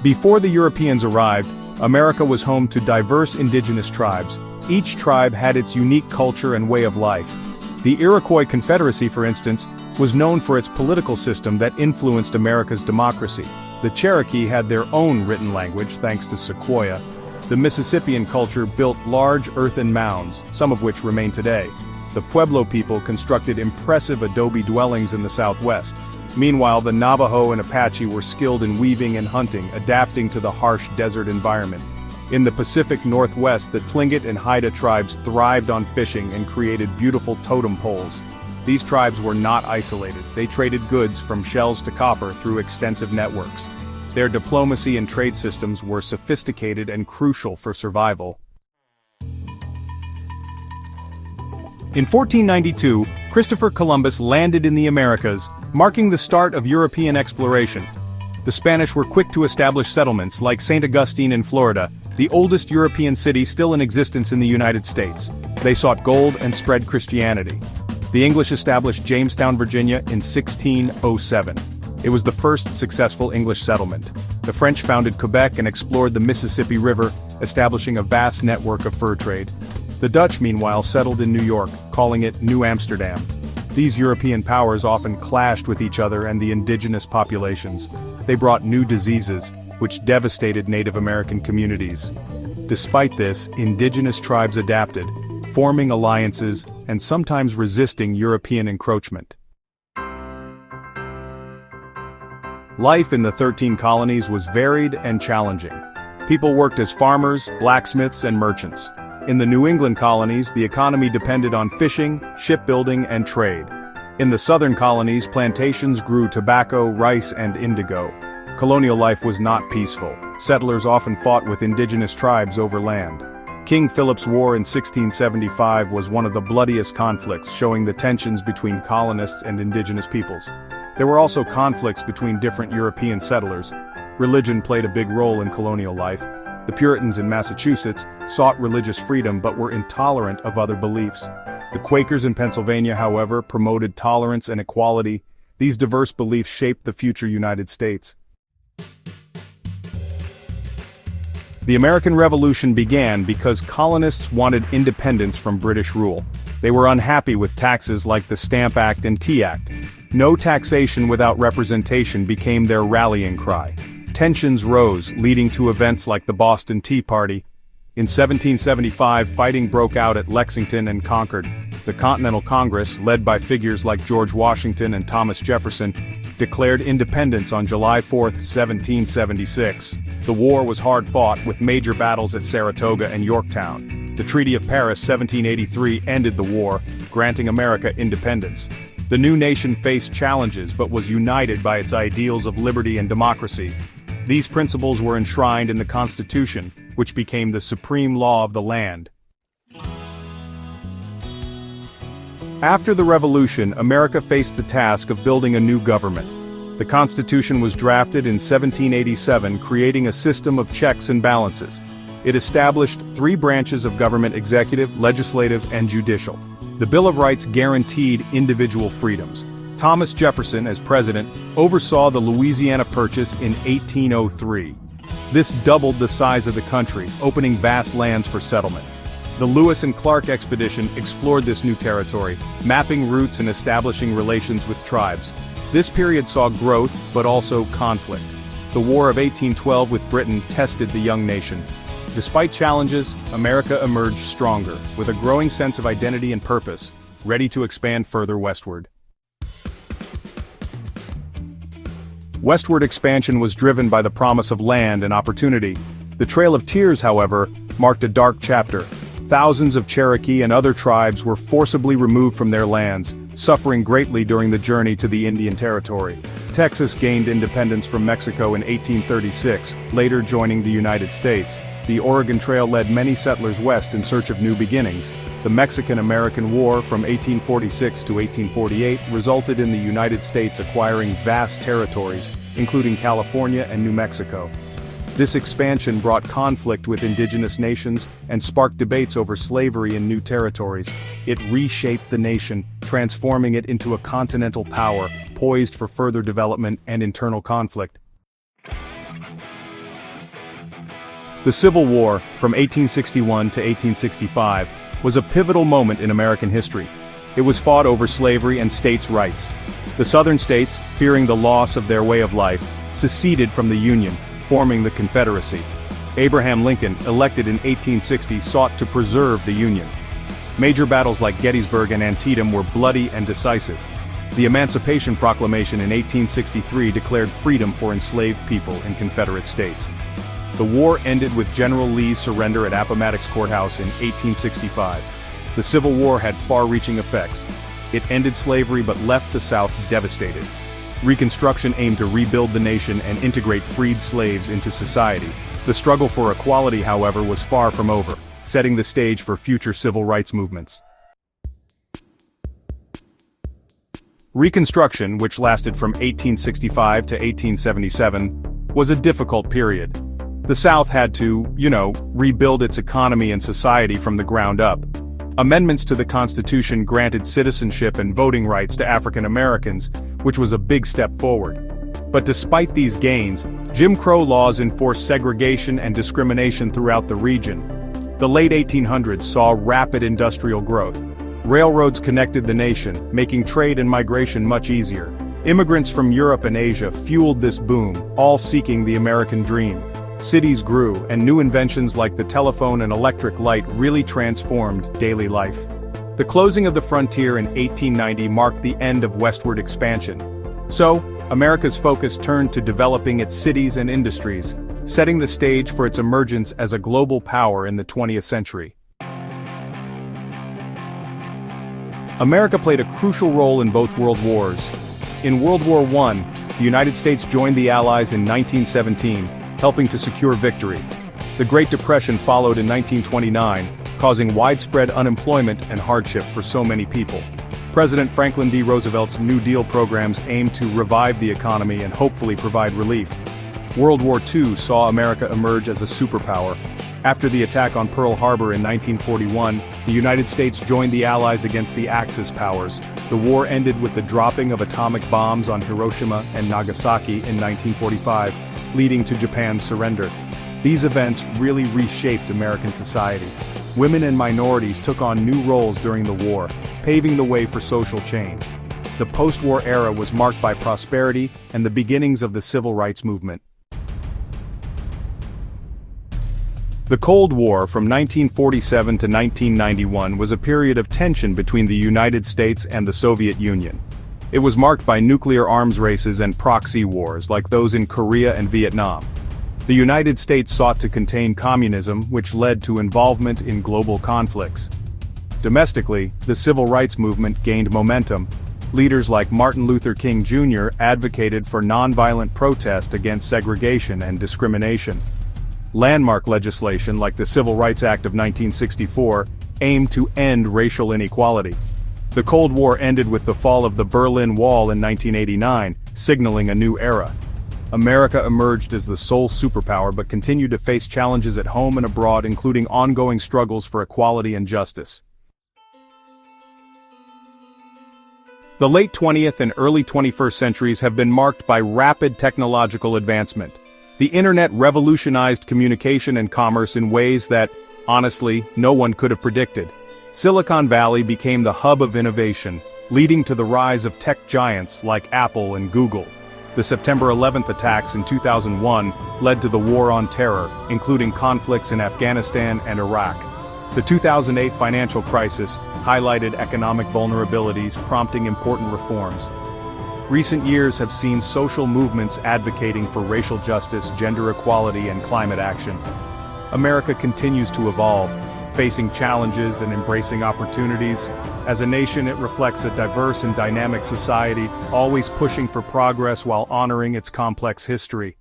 Before the Europeans arrived, America was home to diverse indigenous tribes. Each tribe had its unique culture and way of life. The Iroquois Confederacy, for instance, was known for its political system that influenced America's democracy. The Cherokee had their own written language thanks to Sequoyah. The Mississippian culture built large earthen mounds, some of which remain today. The Pueblo people constructed impressive adobe dwellings in the Southwest. Meanwhile, the Navajo and Apache were skilled in weaving and hunting, adapting to the harsh desert environment. In the Pacific Northwest, the Tlingit and Haida tribes thrived on fishing and created beautiful totem poles. These tribes were not isolated. They traded goods from shells to copper through extensive networks. Their diplomacy and trade systems were sophisticated and crucial for survival. In 1492, Christopher Columbus landed in the Americas, marking the start of European exploration. The Spanish were quick to establish settlements like St. Augustine in Florida, the oldest European city still in existence in the United States. They sought gold and spread Christianity. The English established Jamestown, Virginia in 1607. It was the first successful English settlement. The French founded Quebec and explored the Mississippi River, establishing a vast network of fur trade. The Dutch, meanwhile, settled in New York, calling it New Amsterdam. These European powers often clashed with each other and the indigenous populations. They brought new diseases, which devastated Native American communities. Despite this, indigenous tribes adapted, forming alliances and sometimes resisting European encroachment. Life in the 13 colonies was varied and challenging. People worked as farmers, blacksmiths, and merchants. In the New England colonies, the economy depended on fishing, shipbuilding, and trade. In the southern colonies, plantations grew tobacco, rice, and indigo. Colonial life was not peaceful. Settlers often fought with indigenous tribes over land. King Philip's War in 1675 was one of the bloodiest conflicts, showing the tensions between colonists and indigenous peoples. There were also conflicts between different European settlers. Religion played a big role in colonial life. The Puritans in Massachusetts sought religious freedom but were intolerant of other beliefs. The Quakers in Pennsylvania, however, promoted tolerance and equality. These diverse beliefs shaped the future United States. The American Revolution began because colonists wanted independence from British rule. They were unhappy with taxes like the Stamp Act and Tea Act. No taxation without representation became their rallying cry. Tensions rose, leading to events like the Boston Tea Party. In 1775, fighting broke out at Lexington and Concord. The Continental Congress, led by figures like George Washington and Thomas Jefferson, declared independence on July 4, 1776. The war was hard-fought, with major battles at Saratoga and Yorktown. The Treaty of Paris 1783 ended the war, granting America independence. The new nation faced challenges but was united by its ideals of liberty and democracy. These principles were enshrined in the Constitution, which became the supreme law of the land. After the Revolution, America faced the task of building a new government. The Constitution was drafted in 1787, creating a system of checks and balances. It established 3 branches of government: executive, legislative, and judicial. The Bill of Rights guaranteed individual freedoms. Thomas Jefferson, as president, oversaw the Louisiana Purchase in 1803. This doubled the size of the country, opening vast lands for settlement. The Lewis and Clark expedition explored this new territory, mapping routes and establishing relations with tribes. This period saw growth, but also conflict. The War of 1812 with Britain tested the young nation. Despite challenges, America emerged stronger, with a growing sense of identity and purpose, ready to expand further westward. Westward expansion was driven by the promise of land and opportunity. The Trail of Tears, however, marked a dark chapter. Thousands of Cherokee and other tribes were forcibly removed from their lands, suffering greatly during the journey to the Indian Territory. Texas gained independence from Mexico in 1836, later joining the United States. The Oregon Trail led many settlers west in search of new beginnings. The Mexican-American War from 1846 to 1848 resulted in the United States acquiring vast territories, including California and New Mexico. This expansion brought conflict with indigenous nations and sparked debates over slavery in new territories. It reshaped the nation, transforming it into a continental power, poised for further development and internal conflict. The Civil War, from 1861 to 1865, was a pivotal moment in American history. It was fought over slavery and states' rights. The Southern states, fearing the loss of their way of life, seceded from the Union, forming the Confederacy. Abraham Lincoln, elected in 1860, sought to preserve the Union. Major battles like Gettysburg and Antietam were bloody and decisive. The Emancipation Proclamation in 1863 declared freedom for enslaved people in Confederate states. The war ended with General Lee's surrender at Appomattox Courthouse in 1865. The Civil War had far-reaching effects. It ended slavery but left the South devastated. Reconstruction aimed to rebuild the nation and integrate freed slaves into society. The struggle for equality, however, was far from over, setting the stage for future civil rights movements. Reconstruction, which lasted from 1865 to 1877, was a difficult period. The South had to, rebuild its economy and society from the ground up. Amendments to the Constitution granted citizenship and voting rights to African Americans, which was a big step forward. But despite these gains, Jim Crow laws enforced segregation and discrimination throughout the region. The late 1800s saw rapid industrial growth. Railroads connected the nation, making trade and migration much easier. Immigrants from Europe and Asia fueled this boom, all seeking the American dream. Cities grew, and new inventions like the telephone and electric light really transformed daily life. The closing of the frontier in 1890 marked the end of westward expansion. So, America's focus turned to developing its cities and industries, setting the stage for its emergence as a global power in the 20th century. America played a crucial role in both world wars. In World War I, the United States joined the Allies in 1917, helping to secure victory. The Great Depression followed in 1929, causing widespread unemployment and hardship for so many people. President Franklin D. Roosevelt's New Deal programs aimed to revive the economy and hopefully provide relief. World War II saw America emerge as a superpower. After the attack on Pearl Harbor in 1941, the United States joined the Allies against the Axis powers. The war ended with the dropping of atomic bombs on Hiroshima and Nagasaki in 1945, leading to Japan's surrender. These events really reshaped American society. Women and minorities took on new roles during the war, paving the way for social change. The post-war era was marked by prosperity and the beginnings of the civil rights movement. The Cold War from 1947 to 1991 was a period of tension between the United States and the Soviet Union. It was marked by nuclear arms races and proxy wars like those in Korea and Vietnam. The United States sought to contain communism, which led to involvement in global conflicts. Domestically, the civil rights movement gained momentum. Leaders like Martin Luther King Jr. advocated for nonviolent protest against segregation and discrimination. Landmark legislation like the Civil Rights Act of 1964 aimed to end racial inequality. The Cold War ended with the fall of the Berlin Wall in 1989, signaling a new era. America emerged as the sole superpower but continued to face challenges at home and abroad, including ongoing struggles for equality and justice. The late 20th and early 21st centuries have been marked by rapid technological advancement. The internet revolutionized communication and commerce in ways that, honestly, no one could have predicted. Silicon Valley became the hub of innovation, leading to the rise of tech giants like Apple and Google. The September 11th attacks in 2001 led to the War on Terror, including conflicts in Afghanistan and Iraq. The 2008 financial crisis highlighted economic vulnerabilities, prompting important reforms. Recent years have seen social movements advocating for racial justice, gender equality, and climate action. America continues to evolve, facing challenges and embracing opportunities. As a nation, it reflects a diverse and dynamic society, always pushing for progress while honoring its complex history.